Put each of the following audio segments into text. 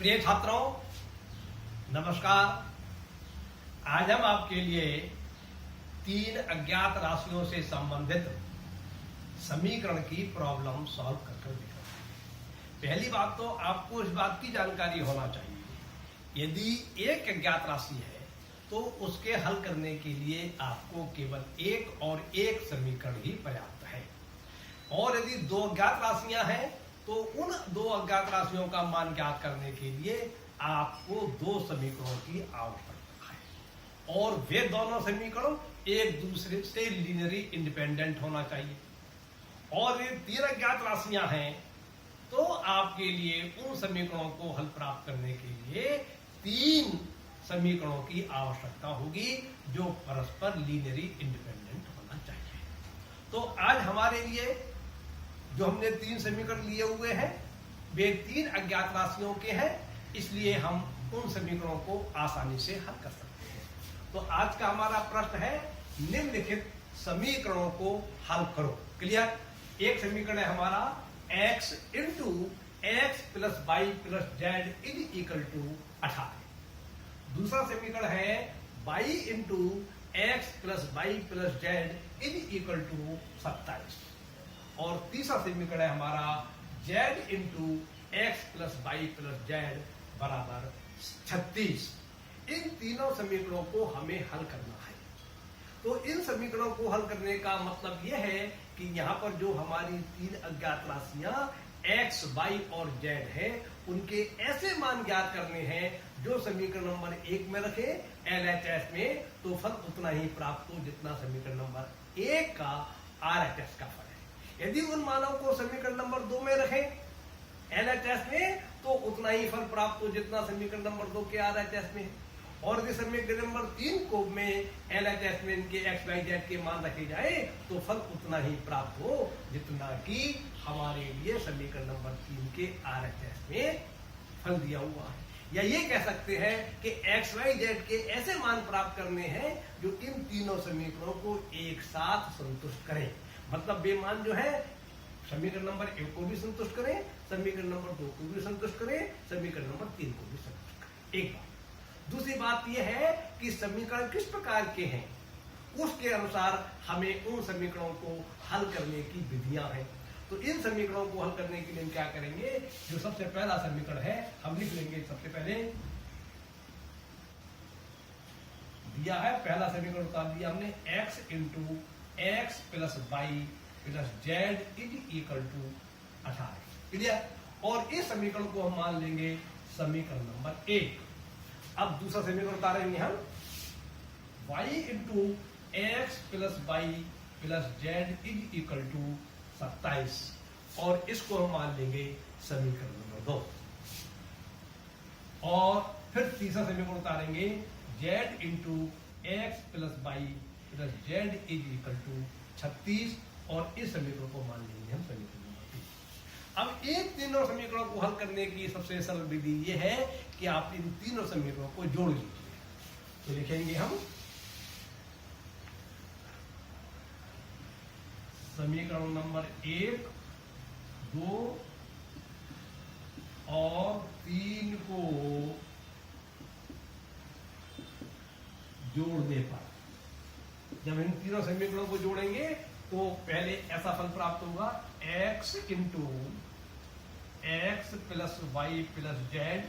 प्रिय छात्रों, नमस्कार। आज हम आपके लिए 3 अज्ञात राशियों से संबंधित समीकरण की प्रॉब्लम सॉल्व कर दिखा। पहली बात तो आपको इस बात की जानकारी होना चाहिए, यदि एक अज्ञात राशि है तो उसके हल करने के लिए आपको केवल एक और एक समीकरण ही पर्याप्त है, और यदि 2 अज्ञात राशियां हैं तो उन 2 अज्ञात राशियों का मान ज्ञात करने के लिए आपको 2 समीकरणों की आवश्यकता है, और वे दोनों समीकरण एक दूसरे से लीनियरली इंडिपेंडेंट होना चाहिए। और ये 3 अज्ञात राशियां हैं तो आपके लिए उन समीकरणों को हल प्राप्त करने के लिए 3 समीकरणों की आवश्यकता होगी जो परस्पर लीनियरली इंडिपेंडेंट होना चाहिए। तो आज हमारे लिए जो हमने 3 समीकरण लिए हुए हैं वे 3 अज्ञात राशियों के हैं, इसलिए हम उन समीकरणों को आसानी से हल कर सकते हैं। तो आज का हमारा प्रश्न है, निम्नलिखित समीकरणों को हल करो। क्लियर? एक समीकरण है हमारा x into x plus y plus z is equal to 18। दूसरा समीकरण है y into x plus y plus z is equal to 27। और तीसरा समीकरण है हमारा z into x plus y plus z बराबर 36। इन तीनों समीकरणों को हमें हल करना है। तो इन समीकरणों को हल करने का मतलब यह है कि यहाँ पर जो हमारी 3 अज्ञात राशियां x, y और z है, उनके ऐसे मान ज्ञात करने हैं जो समीकरण नंबर 1 में रखे LHS में, तो फल उतना ही प्राप्त हो जितना समीकरण नंबर 1 का RHS का फल है। यदि उन मानों को समीकरण नंबर 2 में रखें LHS में, तो उतना ही फल प्राप्त हो जितना समीकरण नंबर 2 के RHS में। और यदि समीकरण नंबर 3 को में LHS में इनके x, y, z के मान रखे जाए तो फल उतना ही प्राप्त हो जितना कि हमारे लिए समीकरण नंबर 3 के RHS में फल दिया हुआ है। या ये कह सकते हैं कि x, y, z के ऐसे मान प्राप्त करने हैं जो इन तीनों समीकरणों को एक साथ संतुष्ट करें। मतलब वे मान जो है समीकरण नंबर 1 को भी संतुष्ट करें, समीकरण नंबर 2 को भी संतुष्ट करें, समीकरण नंबर 3 को भी संतुष्ट करें। एक बात। दूसरी बात यह है कि समीकरण किस प्रकार के हैं, उसके अनुसार हमें उन समीकरणों को हल करने की विधियां हैं। तो इन समीकरणों को हल करने के लिए हम क्या करेंगे, जो सबसे पहला समीकरण है हम लिख लेंगे। सबसे पहले दिया है, पहला समीकरण उतार दिया हमने, x into x plus y plus z is equal to 18। Clear? और इस समीकरण को हम मान लेंगे समीकरण नंबर 1। अब दूसरा समीकरण उतारेंगे हम, y into x plus y plus z is equal to 27, और इसको हम मान लेंगे समीकरण नंबर 2। और फिर तीसरा समीकरण उतारेंगे, z into x plus y plus z is equal to 36, और इस समीकरण को मान लेंगे हम समीकरण नंबर 3। अब इन तीनों समीकरणों को हल करने की सबसे सरल विधि यह है कि आप इन तीनों समीकरणों को जोड़ लीजिए। तो लिखेंगे हम समीकरण नंबर 1, 2 और 3 को जोड़ने पर, जब इन तीनों समीकरणों को जोड़ेंगे तो पहले ऐसा फल प्राप्त होगा, x into x plus y plus z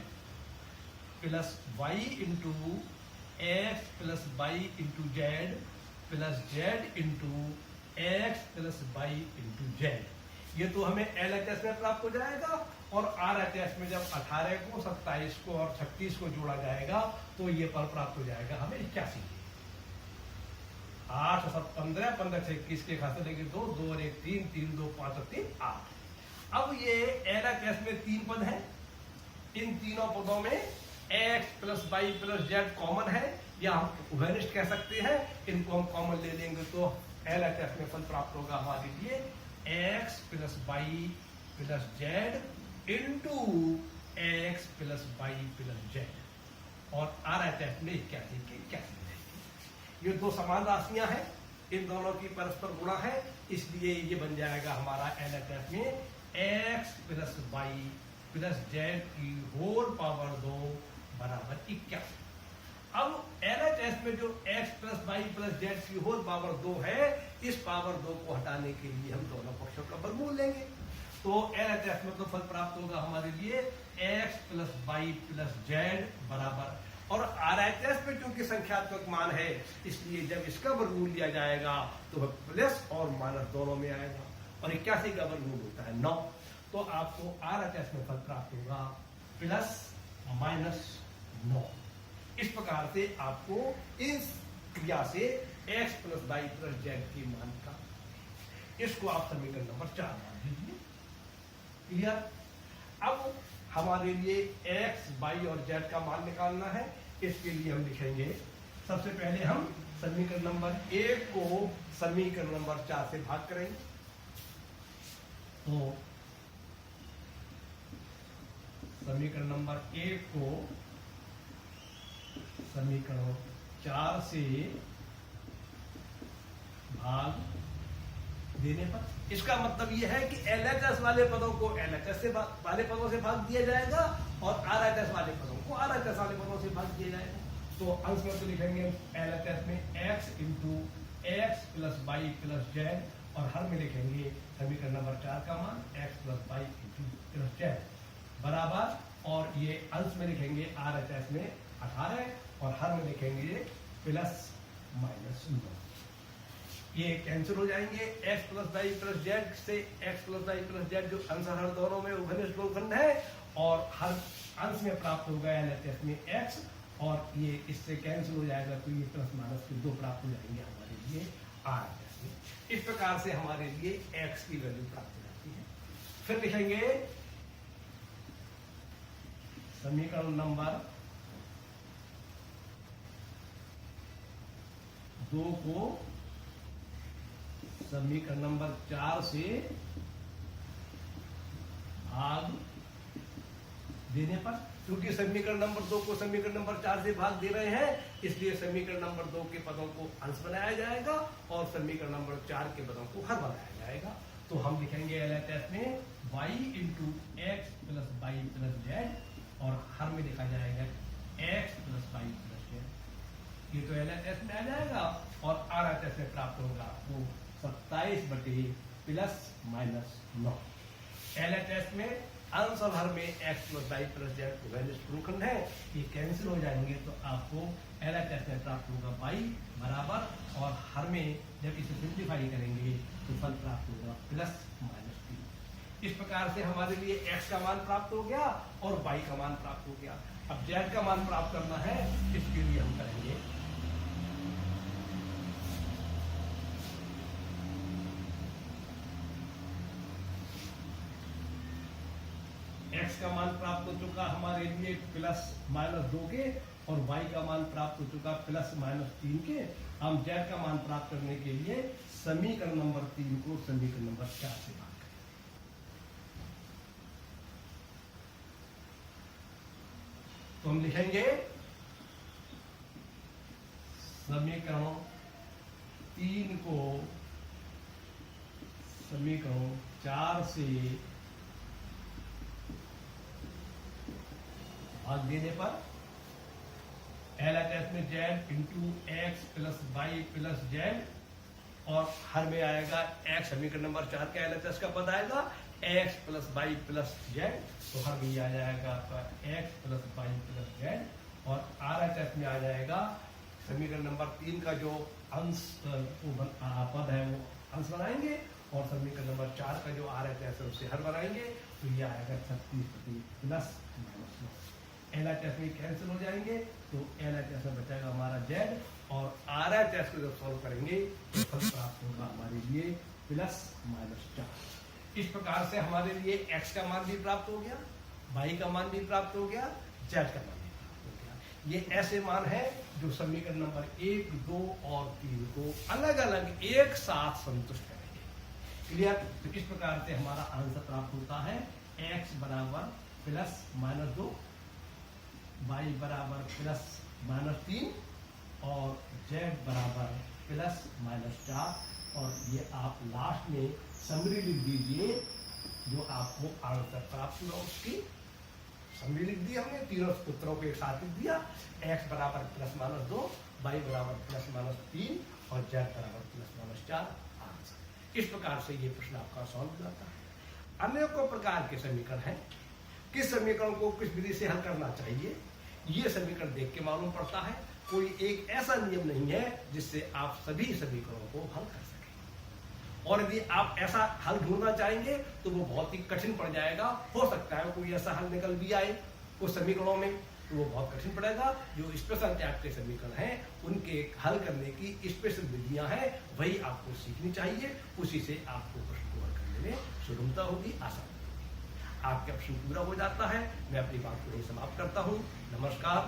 plus y into x plus y into z plus z into x plus y into z. ये तो हमें LHS में प्राप्त हो जाएगा, और RHS में जब 18 को 27 को और 36 को जोड़ा जाएगा तो ये फल प्राप्त हो जाएगा हमें 81। 8 और 15, 15 से 21 के खाते लेंगे 2, 2 और 1 3, 3 2 5 और 3 8। अब ये LHS में 3 पद है, इन तीनों पदों में x plus y plus z common है, या हम उभयनिष्ठ कह सकते हैं। इनको हम कॉमन ले लेंगे तो LHS में फल प्राप्त होगा हमारे लिए x plus y plus z into x plus y plus z, और RHS में 81 की 81 रहेगी। ये 2 समान राशियां हैं, इन दोनों की परस्पर गुणा है, इसलिए ये बन जाएगा हमारा LHS में x plus y plus z की होल पावर 2 बराबर 81। अब LHS में जो x plus y plus z की होल पावर 2 है, इस पावर 2 को हटाने के लिए हम दोनों पक्षों का वर्गमूल लेंगे। तो LHS में तो फल प्राप्त होगा हमारे लिए x plus y plus z बराबर, और RHS में क्योंकि संख्यात्मक मान है इसलिए जब इसका वर्गमूल लिया जाएगा तो वह प्लस और माइनस दोनों में आएगा, और 81 का वर्गमूल होता है 9। तो आपको RHS में फल प्राप्त होगा प्लस माइनस 9। इस प्रकार से आपको इस क्रिया से x plus y plus z के मान का, इसको आप समीकरण नंबर 4 मान लीजिए। क्लियर? अब हमारे लिए x, y और z का मान निकालना है। इसके लिए हम लिखेंगे, सबसे पहले हम समीकरण नंबर 1 को समीकरण नंबर 4 से भाग करेंगे। तो समीकरण नंबर 1 को समीकरण 4 से भाग देने पर, इसका मतलब यह है कि LHS वाले पदों को LHS वाले पदों से भाग दिया जाएगा और RHS वाले पदों को RHS वाले पदों से भाग दिया जाएगा। तो अंश में तो लिखेंगे LHS में x into x plus y plus z, और हर में लिखेंगे समीकरण नंबर 4 का मान x plus y plus z बराबर, और ये अंश में लिखेंगे RHS में 18 और हर में लिखेंगे प्लस माइनस 9। ये कैंसिल हो जाएंगे, x plus y plus z से x plus y plus z जो अंश हर दोनों में उभयनिष्ठ बहुखंड है, और हर अंश में प्राप्त होगा LHS में x, और ये इससे कैंसिल हो जाएगा तो ये प्लस माइनस के 2 प्राप्त हो जाएंगे हमारे लिए RHS में। इस प्रकार से हमारे लिए x की वैल्यू प्राप्त हो जाती है। फिर लिखेंगे समीकरण नंबर 2 को समीकरण नंबर 4 से भाग देने पर, क्योंकि समीकरण नंबर 2 को समीकरण नंबर 4 से भाग दे रहे हैं इसलिए समीकरण नंबर 2 के पदों को अंश बनाया जाएगा और समीकरण नंबर 4 के पदों को हर बनाया जाएगा। तो हम लिखेंगे LHS में y into x plus y plus z, और हर में लिखा जाएगा x plus y plus z. ये तो LHS में आ जाएगा, और RHS में प्राप्त होगा आपको 27 बटे प्लस माइनस 9। LHS में अंश और हर में x plus y plus z उभयनिष्ठ बहुखंड है, ये कैंसिल हो जाएंगे तो आपको LHS में प्राप्त होगा y बराबर, और हर में जब इसे सिंप्लीफाई करेंगे तो फल प्राप्त होगा प्लस माइनस 3। इस प्रकार से हमारे लिए x का मान प्राप्त हो गया और y का मान प्राप्त हो गया। अब z का मान प्राप्त करना है, इसके लिए हम करेंगे x का मान प्राप्त हो चुका हमारे लिए प्लस माइनस 2 के, और y का मान प्राप्त हो चुका प्लस माइनस 3 के। हम z का मान प्राप्त करने के लिए समीकरण नंबर 3 को समीकरण नंबर 4 से भाग करें। तो हम लिखेंगे समीकरण 3 को समीकरण 4 से भाग देने पर LHS में z into x plus y plus z, और हर में आएगा x, समीकरण नंबर 4 का LHS का पद आएगा x plus y plus z, तो हर में आ जाएगा आपका x plus y plus z, और RHS में आ जाएगा समीकरण नंबर 3 का जो अंश पद है वो अंश बनाएंगे, और समीकरण नंबर 4 का जो RHS है उससे हर बनाएंगे, तो ये आएगा 36 प्लस माइनस 9। LHS में कैंसिल हो जाएंगे तो LHS में बचेगा हमारा z, और RHS को जब सॉल्व करेंगे तो फल प्राप्त होगा हमारे लिए प्लस माइनस 4। इस प्रकार से हमारे लिए x का मान भी प्राप्त हो गया, y का मान भी प्राप्त हो गया, z का मान भी प्राप्त हो गया। ये ऐसे मान है जो समीकरण नंबर 1, 2 और 3 को अलग अलग एक साथ संतुष्ट करेंगे। क्लियर? तो इस प्रकार से हमारा आंसर प्राप्त होता है x बराबर प्लस माइनस 2, y बराबर प्लस माइनस 3 और z बराबर प्लस माइनस 4, और ये आप लास्ट में समरी लिख दीजिए जो आपको आंसर प्राप्त हुआ उसकी। समी लिख दिया हमने, तीनों उत्तरों को एक साथ लिख दिया। x बराबर +-2, y बराबर +-3 और z बराबर +-4 आंसर। इस प्रकार से ये प्रश्न आपका सॉल्व हो जाता है। अनेकों प्रकार के समीकरण हैं, किस समीकरण को किस विधि से हल करना चाहिए ये समीकरण देख के मालूम पड़ता है। कोई एक ऐसा नियम नहीं है जिससे आप सभी समीकरणों को हल कर सकें, और यदि आप ऐसा हल ढूंढना चाहेंगे तो वो बहुत ही कठिन पड़ जाएगा। हो सकता है कोई ऐसा हल निकल भी आए उस समीकरणों में, तो वो बहुत कठिन पड़ेगा। जो स्पेशल टाइप के समीकरण हैं उनके हल करने की स्पेशल विधियां हैं, वही आपको सीखनी चाहिए। उसी से आपको प्रश्न को हल करने में सुगमता होगी, आसानी होगी। आपका प्रश्न पूरा हो जाता है। मैं अपनी बात को यही समाप्त करता हूँ। नमस्कार।